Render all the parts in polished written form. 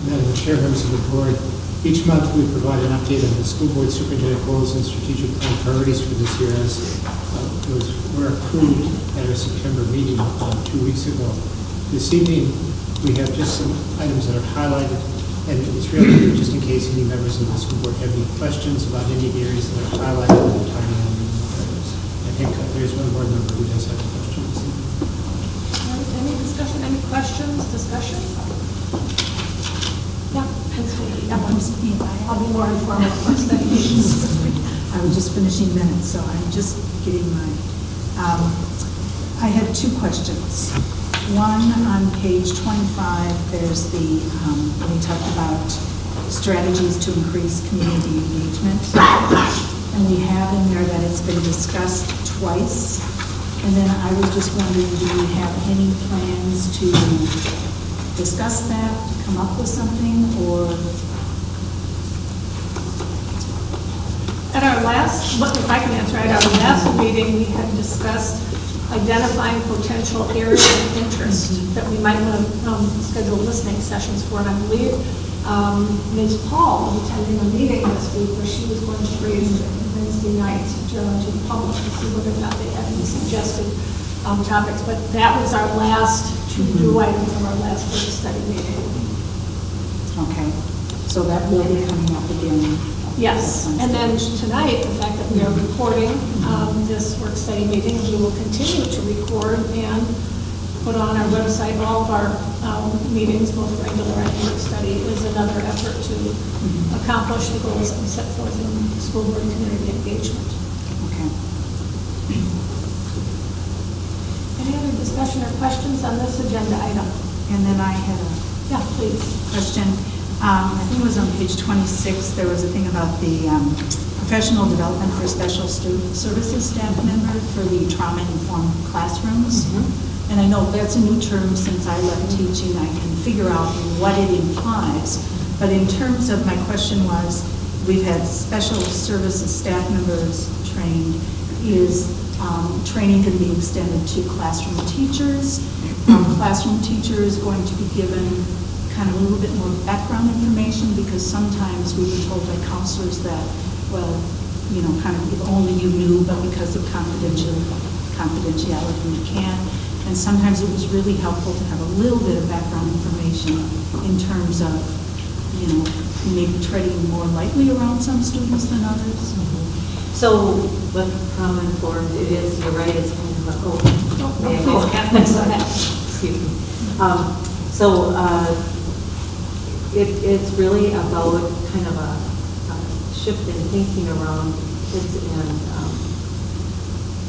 Madam Chair, members of the board, each month we provide an update on the school board superintendent goals and strategic plan priorities for this year as those were approved at our September meeting 2 weeks ago. This evening we have just some items that are highlighted, and it's really just in case any members of the school board have any questions about any of the areas that are highlighted in the timing on the areas. I think there's one board member who does have a question. Any discussion, any questions, discussion? Yeah, I'll be more informed for study meetings. I was just finishing minutes, so I'm just getting my, I had two questions. One, on page 25, there's the, when we talked about strategies to increase community engagement. And we have in there that it's been discussed twice. And then I was just wondering, do we have any plans to discuss that, come up with something, or? At our last, if I can answer, at our last meeting, we had discussed identifying potential areas of interest that we might want to schedule listening sessions for. And I believe Ms. Paul was attending a meeting this week where she was going to raise Wednesday night to the public to see whether or not they had any suggested topics. But that was our last to-do item from our last first study meeting. Okay, so that will be coming up again. Yes, and then tonight, the fact that we are recording this work study meeting, we will continue to record and put on our website all of our meetings, both regular and work study, is another effort to accomplish the goals that we set forth in school board community engagement. Okay. Any other discussion or questions on this agenda item? And then I had a please. question. I think it was on page 26. There was a thing about the professional development for special student services staff member for the trauma-informed classrooms. And I know that's a new term since I left teaching. I can figure out what it implies. But in terms of, my question was, we've had special services staff members trained. Is training going to be extended to classroom teachers? Classroom teachers going to be given kind of a little bit more background information, because sometimes we were told by counselors that, well, you know, kind of if only you knew, but because of confidentiality we can't. And sometimes it was really helpful to have a little bit of background information in terms of, you know, maybe treading more lightly around some students than others. So with trauma-informed, it is, you're right, it's kind of a, excuse me. It's really about kind of a shift in thinking around kids and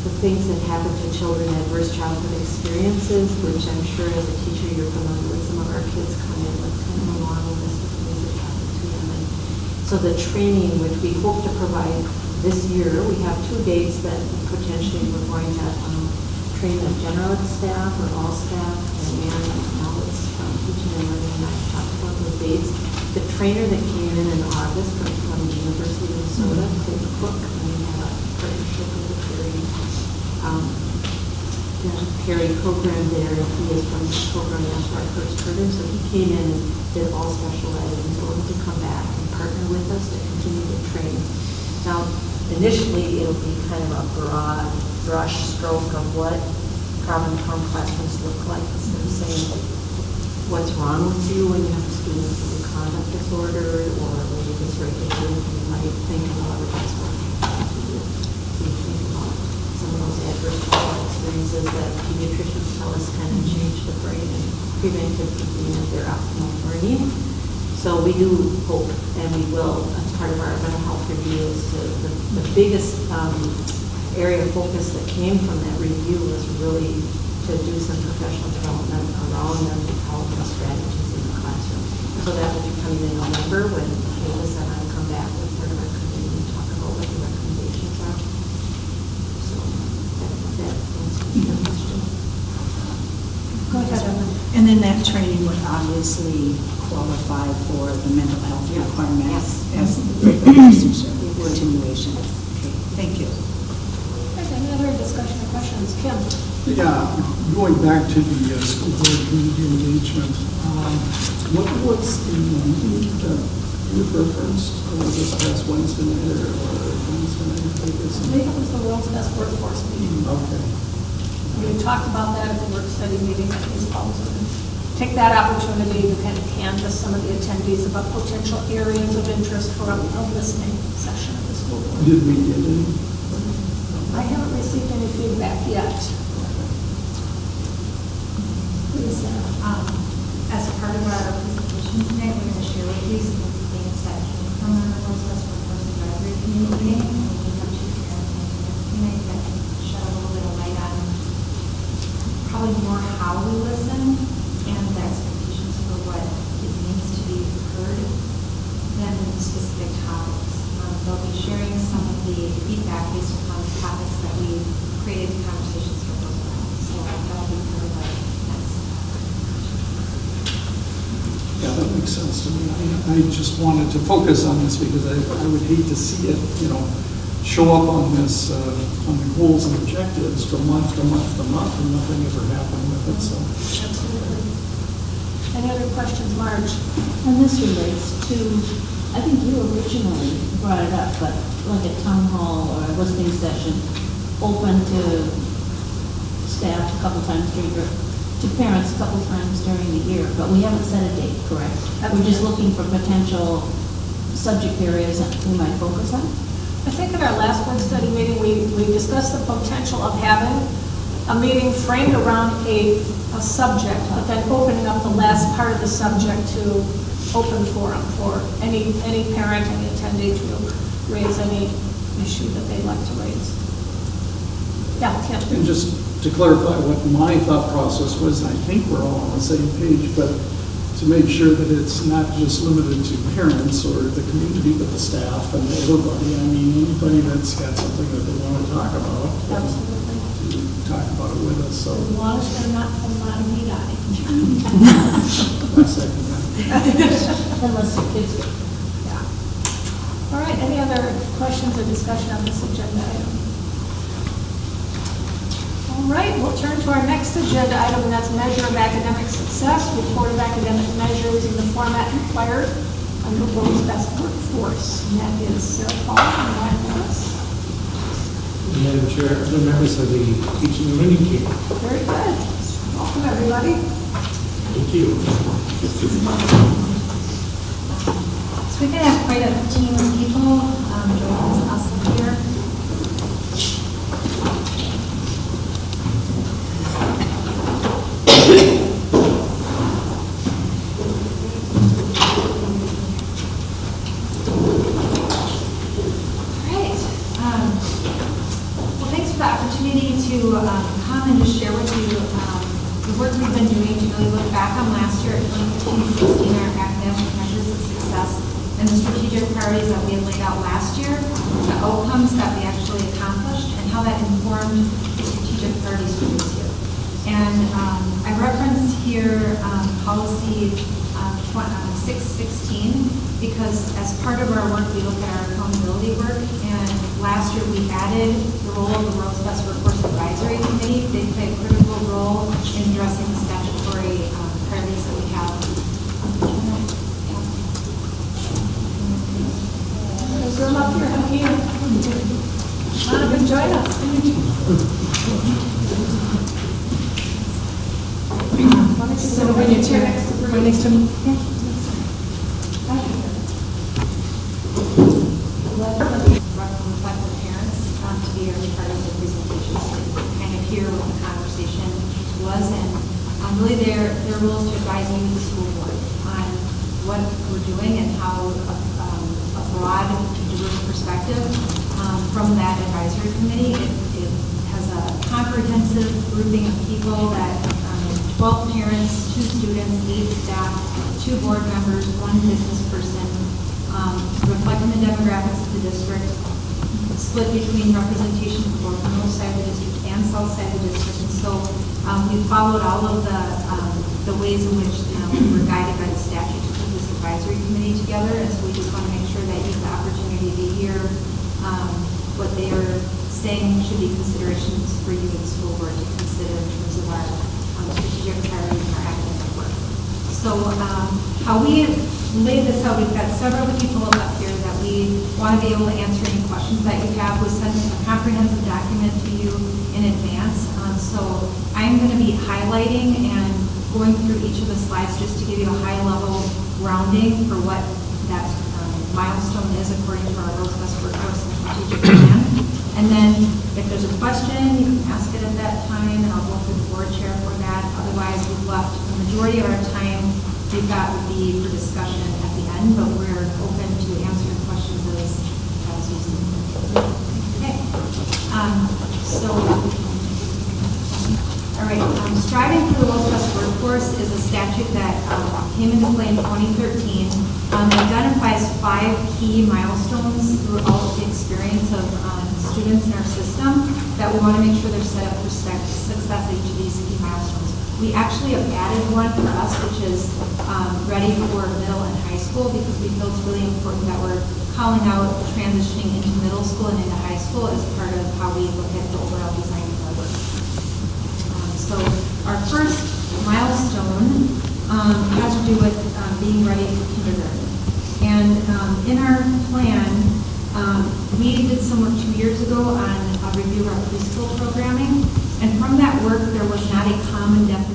the things that happen to children, adverse childhood experiences, which I'm sure as a teacher you're familiar with. Some of our kids come in with kind of a long list of things that happen to them. And so the training, which we hope to provide this year, we have 2 dates that potentially we're going to train the general ed staff or all staff, and now it's teaching and learning, and I've talked about those dates. The trainer that came in August from the University of Minnesota, Clint Cook, and we have a partnership with the Perry program there. He is from the program after our first program, so he came in and did all special ed, and he's willing to come back and partner with us to continue to train. Now, initially, it'll be kind of a broad brush stroke of what trauma-informed classrooms look like, instead of saying what's wrong with you when you have a student with a conduct disorder or when you dysregulate. You might think about it as what you have to do. You think about some of those adverse childhood experiences that pediatricians tell us kind of change the brain and prevent it from being at their optimal learning. So we do hope, and we will, as part of our mental health review, is the biggest area of focus that came from that review was really to do some professional development around mental health and strategies in the classroom. So that will be coming in November when Kayla and I come back with part of our committee and talk about what the recommendations are. So that answers your question. Go ahead, Ellen. And then that training would obviously qualify for the mental health requirements as the continuation. Okay, thank you. Any other discussion or questions? Kim? Yeah, going back to the school board community engagement, what's the meeting that you referenced? Was this past Wednesday night or Wednesday night? I I think it was the World's Best Workforce meeting. Okay. We talked about that at the work study meeting at East Ballston. Take that opportunity to kind of canvass some of the attendees about potential areas of interest for a listening session of the school board. Did we get any? I haven't received any feedback yet. Please, As part of our presentation tonight, we're going to share with you some of the things that came from our World's Best Workforce Advisory Committee meeting. And we have two parents tonight that can shed a little bit of light on probably more how we listen and the expectations for what it means to be heard than specific topics. They'll be sharing some of the feedback based upon the topics that we created conversations for those around. So that'll be part of our next. Yeah, that makes sense to me. I just wanted to focus on this because I would hate to see it, show up on this, on the goals and objectives from month to month to month, and nothing ever happened with it, so. absolutely. Any other questions, Marge? And this relates to, I think you originally brought it up, but like a town hall or a listening session, open to staff a couple times during, to parents a couple times during the year, but we haven't set a date, correct? We're just looking for potential subject areas that we might focus on? I think at our last work study meeting, we discussed the potential of having a meeting framed around a subject, but then opening up the last part of the subject to open forum for any parent, any attendee to raise any issue that they'd like to raise. Yeah, Tim. And just to clarify what my thought process was, and I think we're all on the same page, but to make sure that it's not just limited to parents or the community, but the staff and everybody. I mean, anybody that's got something that they want to talk about, Absolutely. to talk about it with us. So As long as they're not from Matamidi. I second that. Unless the kids get Yeah. All right, any other questions or discussion on this agenda item? All right, we'll turn to our next agenda item, and that's measure of academic success, report of academic measures in the format required under World's Best Workforce. And that is Sarah Paul and Ryan Lewis. Madam Chair, other members of the teaching and learning team. Very good. Welcome, everybody. Thank you. So we're going to have quite a team of people joining us up here. Great. Well, thanks for the opportunity to come and just share with you the work we've been doing to really look back on last year at 2015-16, our academic measures of success, and the strategic priorities that we had laid out last year, the outcomes that we actually accomplished, and how that informed the strategic priorities for this year. And I referenced here policy 616 because as part of our work, we look at our accountability work, and last year we added the role of the World's Best Workforce Advisory Committee. They play a critical role in addressing the statutory priorities that we have. There's room up here. Come here. Monica, join us. So when you turn next to me. Reflect the parents to be a part of the presentation, so kind of hear what the conversation was, and really their role is to advise you, the school board, on what we're doing and how a broad, diverse perspective from that advisory committee. It has a comprehensive grouping of people that 12 parents, 2 students, 8 staff, 2 board members, 1 business person, reflecting the demographics of the district, split between representation for north side of the district and south side of the district. And so we followed all of the ways in which we were guided by the statute to put this advisory committee together. And so we just want to make sure that you have the opportunity to hear what they are saying should be considerations for you as the school board to consider So how we laid this out, we've got several people up here that we want to be able to answer any questions that you have. We sent a comprehensive document to you in advance. So I'm going to be highlighting and going through each of the slides just to give you a high-level grounding for what that milestone is according to our Rosebud Workforce and Strategic Plan. And then if there's a question, you can ask it at that time, and I'll go through the board chair for that. Otherwise, we've left the majority of our time we've got would be for discussion at the end, but we're open to answering questions as you see. Okay. All right, Striving for the World's Best Workforce is a statute that came into play in 2013. It identifies 5 key milestones throughout the experience of students in our system that we want to make sure they're set up for success at each of these key milestones. We actually have added one for us, which is ready for middle and high school, because we feel it's really important that we're calling out transitioning into middle school and into high school as part of how we look at the overall design of our work. So our first milestone has to do with being ready for kindergarten. And in our plan, we did some work 2 years ago on a review of our preschool programming. And from that work, there was not a common definition